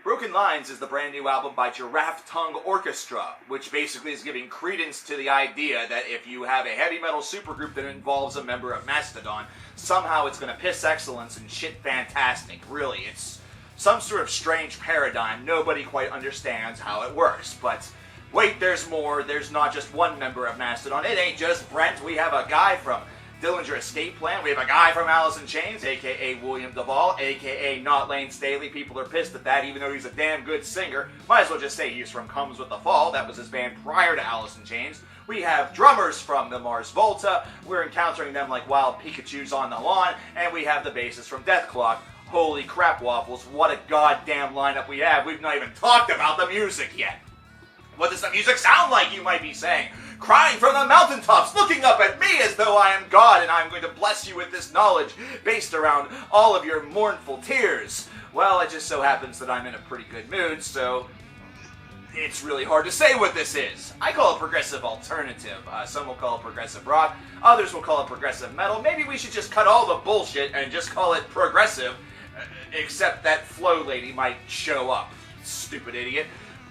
Broken Lines is the brand new album by Giraffe Tongue Orchestra, which basically is giving credence to the idea that if you have a heavy metal supergroup that involves a member of Mastodon, somehow it's going to piss excellence and shit fantastic. Really, it's some sort of strange paradigm. Nobody quite understands how it works, but wait, there's more. There's not just one member of Mastodon. It ain't just Brent. We have a guy from Dillinger Escape Plan. We have a guy from Alice in Chains, a.k.a. William Duvall, a.k.a. Not Lane Staley. People are pissed at that, even though he's a damn good singer. Might as well just say he's from Comes With the Fall. That was his band prior to Alice in Chains. We have drummers from the Mars Volta. We're encountering them like wild Pikachus on the lawn. And we have the bassist from Death Clock. Holy crap, Waffles, what a goddamn lineup we have. We've not even talked about the music yet. What does the music sound like, you might be saying? Crying from the mountaintops, looking up at me as though I am God, and I'm going to bless you with this knowledge based around all of your mournful tears. Well, it just so happens that I'm in a pretty good mood, so it's really hard to say what this is. I call it progressive alternative. Some will call it progressive rock. Others will call it progressive metal. Maybe we should just cut all the bullshit and just call it progressive, except that Flo lady might show up. Stupid idiot.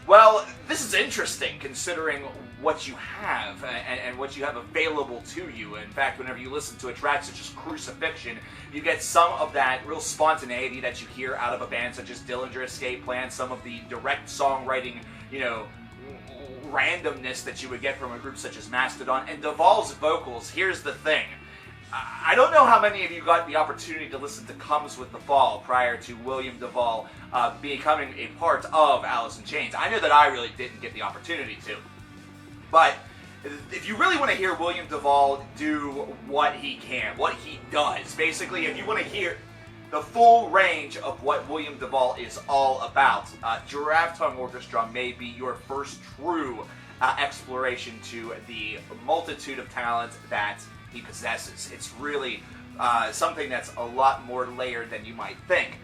Well, this is interesting considering what you have and what you have available to you. In fact, whenever you listen to a track such as Crucifixion, you get some of that real spontaneity that you hear out of a band such as Dillinger Escape Plan, some of the direct songwriting, randomness that you would get from a group such as Mastodon. And Duvall's vocals, here's the thing. I don't know how many of you got the opportunity to listen to Comes With the Fall prior to William Duvall becoming a part of Alice in Chains. I know that I really didn't get the opportunity to. But if you really want to hear William Duvall do what he can, what he does, basically, if you want to hear the full range of what William Duvall is all about, Giraffe Tongue Orchestra may be your first true exploration to the multitude of talent that he possesses. It's really something that's a lot more layered than you might think.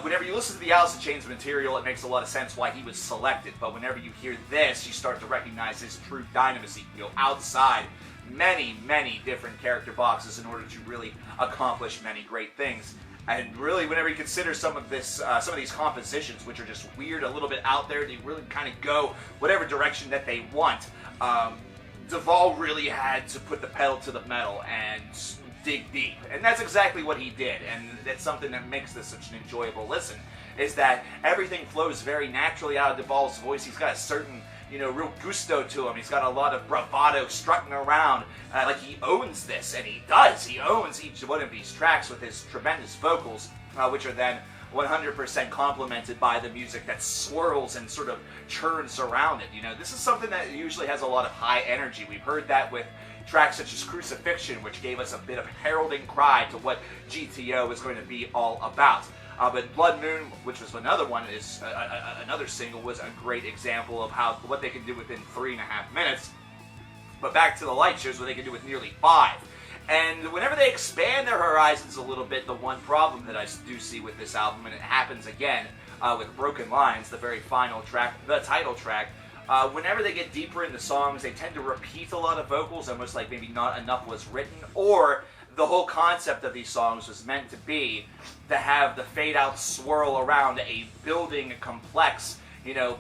Whenever you listen to the Alice in Chains material, it makes a lot of sense why he was selected, but whenever you hear this, you start to recognize his true dynamisty. You go outside many, many different character boxes in order to really accomplish many great things. And really, whenever you consider some of these compositions, which are just weird, a little bit out there, they really kind of go whatever direction that they want. Duvall really had to put the pedal to the metal and dig deep. And that's exactly what he did. And that's something that makes this such an enjoyable listen, is that everything flows very naturally out of Duvall's voice. He's got a certain, real gusto to him. He's got a lot of bravado strutting around. Like he owns this, and he does. He owns each one of these tracks with his tremendous vocals, which are then 100% complemented by the music that swirls and sort of churns around it. This is something that usually has a lot of high energy. We've heard that with tracks such as Crucifixion, which gave us a bit of heralding cry to what GTO is going to be all about. But Blood Moon, which was another one, is another single, was a great example of what they can do within 3.5 minutes. But back to the light shows what they can do with nearly 5. And whenever they expand their horizons a little bit, the one problem that I do see with this album, and it happens again with Broken Lines, the very final track, the title track, whenever they get deeper in the songs, they tend to repeat a lot of vocals, almost like maybe not enough was written, or the whole concept of these songs was meant to be to have the fade-out swirl around a building complex,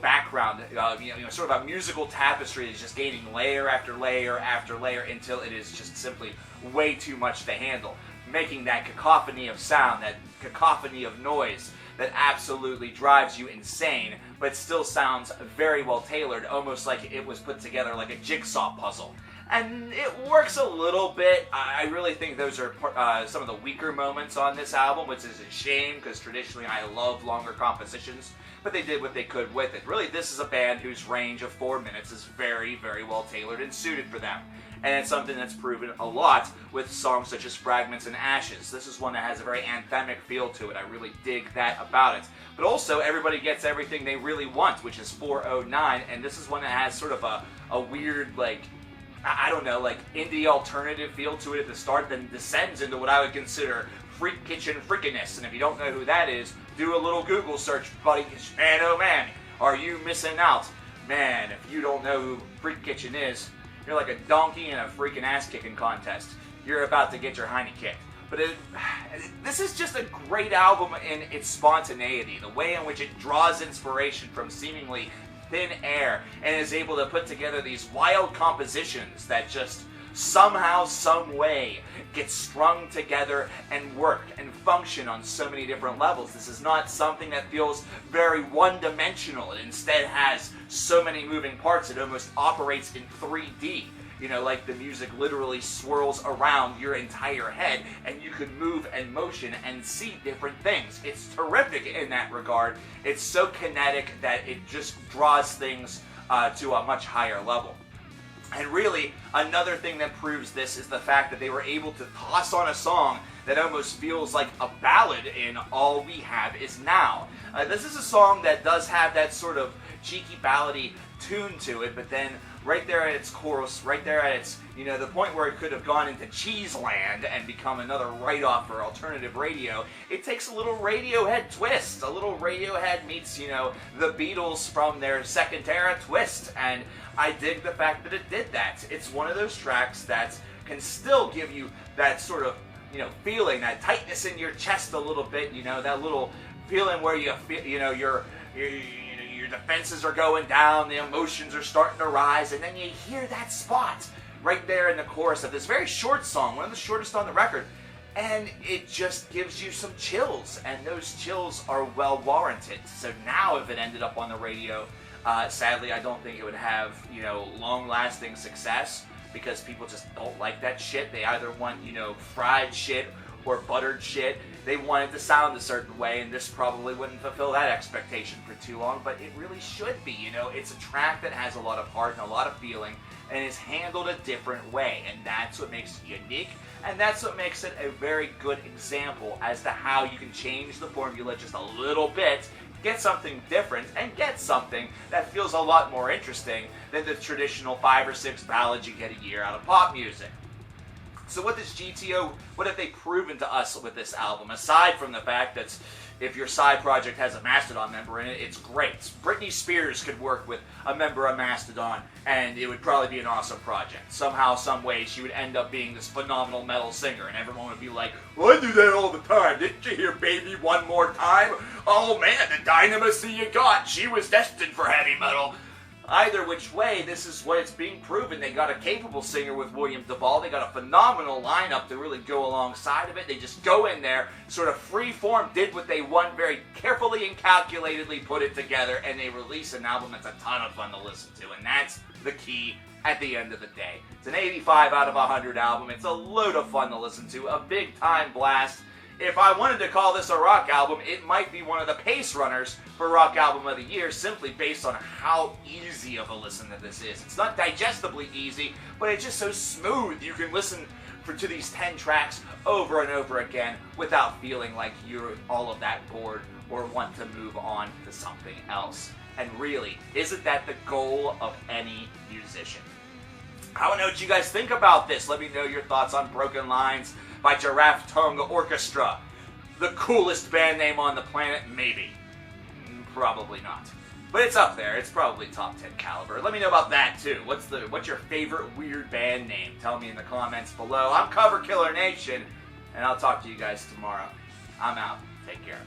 background, sort of a musical tapestry that's just gaining layer after layer after layer until it is just simply way too much to handle, making that cacophony of sound, that cacophony of noise that absolutely drives you insane, but still sounds very well tailored, almost like it was put together like a jigsaw puzzle. And it works a little bit. I really think those are some of the weaker moments on this album, which is a shame, because traditionally I love longer compositions, but they did what they could with it. Really, this is a band whose range of 4 minutes is very, very well tailored and suited for them. And it's something that's proven a lot with songs such as Fragments and Ashes. This is one that has a very anthemic feel to it. I really dig that about it. But also, everybody gets everything they really want, which is 409, and this is one that has sort of a weird, indie alternative feel to it at the start, then descends into what I would consider Freak Kitchen freakiness. And if you don't know who that is, do a little Google search, buddy. Man, oh man, are you missing out? Man, if you don't know who Freak Kitchen is, you're like a donkey in a freaking ass-kicking contest. You're about to get your hiney kicked. But this is just a great album in its spontaneity, the way in which it draws inspiration from seemingly thin air and is able to put together these wild compositions that just somehow, some way get strung together and work and function on so many different levels. This is not something that feels very one-dimensional. It instead has so many moving parts. It almost operates in 3D. You know, like the music literally swirls around your entire head and you can move and motion and see different things. It's terrific in that regard. It's so kinetic that it just draws things to a much higher level. And really, another thing that proves this is the fact that they were able to toss on a song that almost feels like a ballad in All We Have Is Now. This is a song that does have that sort of cheeky ballady tune to it, but then right there at its chorus, right there at its, the point where it could have gone into Cheeseland and become another write-off for alternative radio, it takes a little Radiohead twist. A little Radiohead meets, the Beatles from their second era twist, and I dig the fact that it did that. It's one of those tracks that can still give you that sort of, feeling, that tightness in your chest a little bit, that little feeling where you feel, your defenses are going down, the emotions are starting to rise, and then you hear that spot right there in the chorus of this very short song, one of the shortest on the record, and it just gives you some chills, and those chills are well warranted. So now if it ended up on the radio, sadly I don't think it would have, long-lasting success, because people just don't like that shit. They either want, fried shit or buttered shit. They want it to sound a certain way, and this probably wouldn't fulfill that expectation for too long, but it really should be. It's a track that has a lot of heart and a lot of feeling, and is handled a different way, and that's what makes it unique, and that's what makes it a very good example as to how you can change the formula just a little bit, get something different, and get something that feels a lot more interesting than the traditional 5 or 6 ballads you get a year out of pop music. So what have they proven to us with this album? Aside from the fact that if your side project has a Mastodon member in it, it's great. Britney Spears could work with a member of Mastodon, and it would probably be an awesome project. Somehow, some way, she would end up being this phenomenal metal singer, and everyone would be like, well, I do that all the time. Didn't you hear Baby One More Time? Oh man, the dynamisty you got. She was destined for heavy metal. Either which way, this is what it's being proven. They got a capable singer with William Duvall. They got a phenomenal lineup to really go alongside of it. They just go in there, sort of free-form, did what they want, very carefully and calculatedly put it together, and they release an album that's a ton of fun to listen to. And that's the key at the end of the day. It's an 85 out of 100 album. It's a load of fun to listen to, a big-time blast. If I wanted to call this a rock album, it might be one of the pace runners for Rock Album of the Year, simply based on how easy of a listen that this is. It's not digestibly easy, but it's just so smooth. You can listen to these 10 tracks over and over again without feeling like you're all of that bored or want to move on to something else. And really, isn't that the goal of any musician? I want to know what you guys think about this. Let me know your thoughts on Broken Lines by Giraffe Tongue Orchestra. The coolest band name on the planet? Maybe. Probably not. But it's up there. It's probably top 10 caliber. Let me know about that too. What's your favorite weird band name? Tell me in the comments below. I'm Cover Killer Nation, and I'll talk to you guys tomorrow. I'm out. Take care.